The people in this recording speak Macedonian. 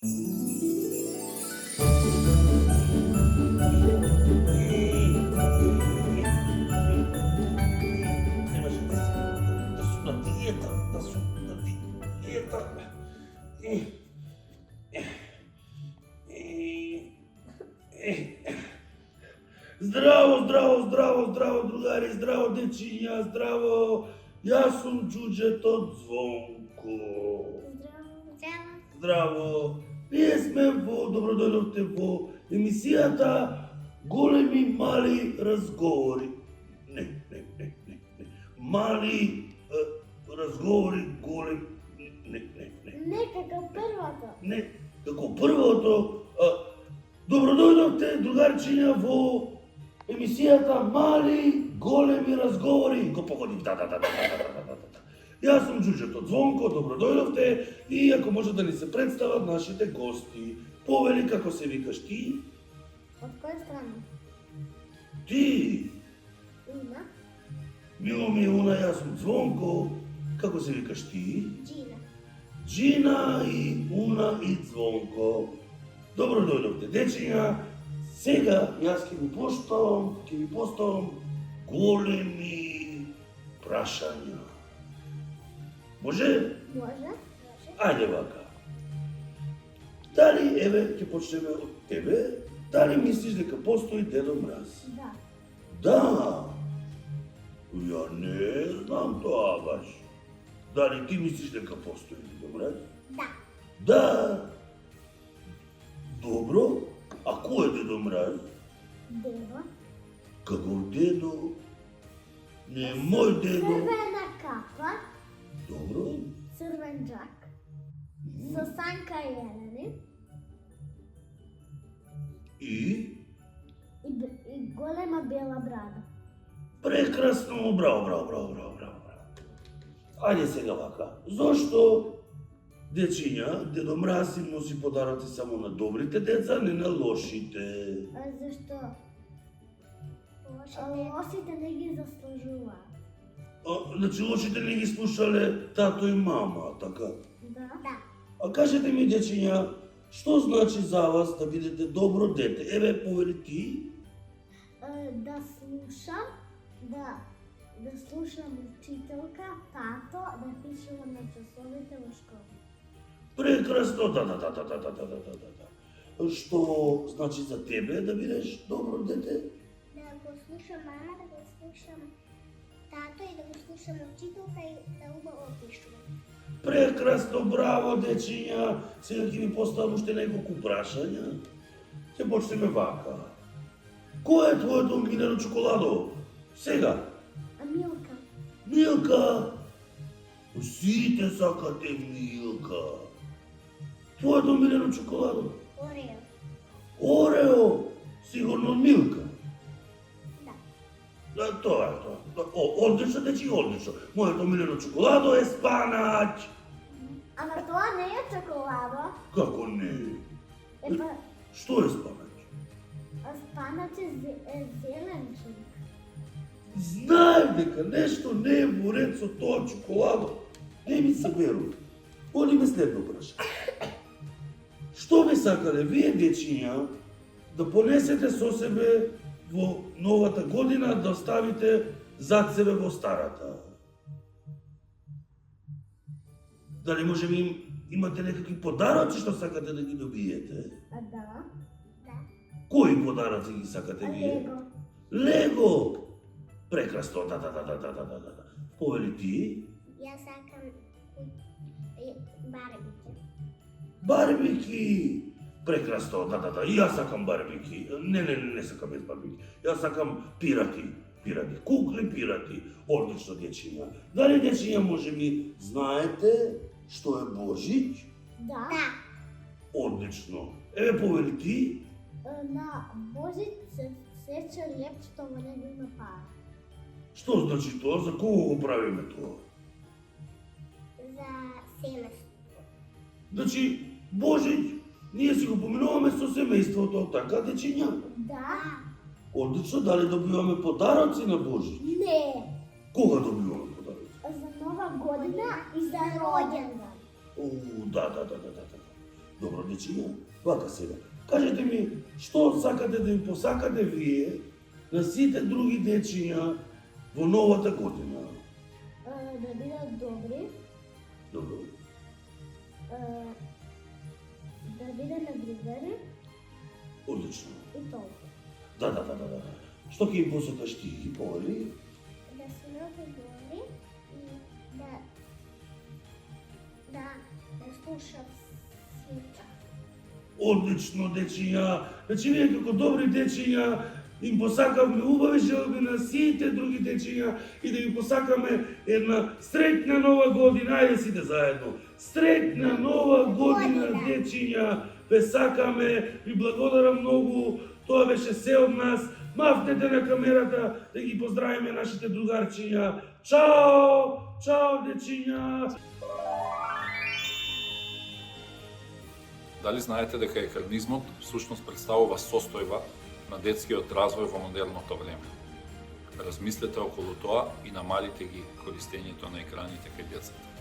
Здраво, другари, здраво, дечиња, здраво. Јас сум џуџето Звонко. Здраво. Ние сме во, добродојдовте во емисијата Големи мали разговори. Не. Мали разговори, големи, не. Не, како првото. Не, како првото. Добродојдовте, другарчиња, во емисијата Мали големи разговори. Го погодив, да. Јас сум џуџето Звонко, добродојдовте и ако може да ни се представат нашите гости. Повели, како се викаш ти? Од која страна? Ти? Уна. Мило ми Уна, јас сум Звонко. Како се викаш ти? Джина. Джина и Уна и Звонко. Добродојдовте, дечиња. Сега јас ќе ви поставам големи прашања. Може? Може. Ајде вака. Дали, еве, ќе почнеме од тебе, дали мислиш дека постои Дедо Мраз? Да. Да. Ја не знам тоа баш. Дали ти мислиш дека постои Дедо Мраз? Да. Да. Добро. А кој е Дедо Мраз? Дево. Каков дедо? Не е мој дедо. Црвена капа, Добро. црвен џак, со санка јелени И? и голема бела брада. Прекрасно, браво. Ајде сега вака. Зошто дечиња, Дедо Мраз им носи подароци само на добрите деца, не на лошите? А зашто? Лошите не ги заслужуваат. Значи лошите не ги слушале тато и мама, така? Да. А кажете ми, дечиња, што значи за вас да бидете добро дете? Еве, повели ти. Да слушам, да слушам учителка, тато, да пишувам на часовите во школа. Прекрасно, да. Што значи за тебе да бидеш добро дете? Да го слушам мама, да го слушам тато и да го слушам учителка и да убаво пишувам. Прекрасно, браво, дечиња. Сега ќе ви поставам уште неколку прашања. Ќе почнеме вака. Кој е твоето омилено чоколадо? Сега. А Милка? Милка. Сите сакате Милка. Твоето омилено чоколадо? Орео. Орео. Сигурно Милка. Да. Тоа е тоа. Одлично, дечи, одлично. Моето омилено чоколадо е спанаќ. Ама тоа не е чоколадо. Како не? Епа, Што е спанаќ? спанач е зеленчен. Знаев дека нешто не е во ред со тоа чоколадо. Не ми се верува. Оди ме следно прашање. Што би сакале вие, дечиња, да понесете со себе во новата година, да оставите зад себе во старата? Дали може би имате некакви подароци што сакате да ги добиете? А да? Да. Кои подароци ги сакате вие? Лего. Лего! Прекрасно, да. Повели ти? Јас сакам барбике. Барбики! Прекрасно, да. И јас сакам барбики. Не сакам без барбики. Јас сакам пирати. Кукли пирати. Одлично, дечиња. Дали, дечиња, може би знаете што е Божич? Да. Да. Одлично. Еве, повели ти? На Божич се сече леп што во него има пара. Што значи тоа? За кого го правиме тоа? За семејство. Значи, Божич, ние си го поминуваме со семејството, така, дечиња? Да. Одлично, дали добиваме подароци на Божич? Не. Кога добиваме подароци? За нова година и за роден дан. Да. Добро, дечиња, вака сега. Кажете ми, што сакате да им посакате вие на сите други дечиња во новата година? Да бидат добри, Добро. да бидат нагрижени Одлично. и толку. Да. Што ќе им посакаш ти, ги повели? Да се многу добри и да слушат света. Одлично, дечиња. Значи, вие како добри дечиња им посакавме убави желби на сите други дечиња и да им посакаме една среќна нова година. Ајде сите заедно. Среќна нова година, дечиња. Ве сакаме, ви благодарам многу. Тоа беше се од нас. Мафнете на камерата да ги поздравиме нашите другарчиња. Чао! Чао, дечиња! Дали знаете дека екранизмот всушност представува состојба на детскиот развој во модерното време? Размислете околу тоа и намалите ги користењето на екраните кај децата.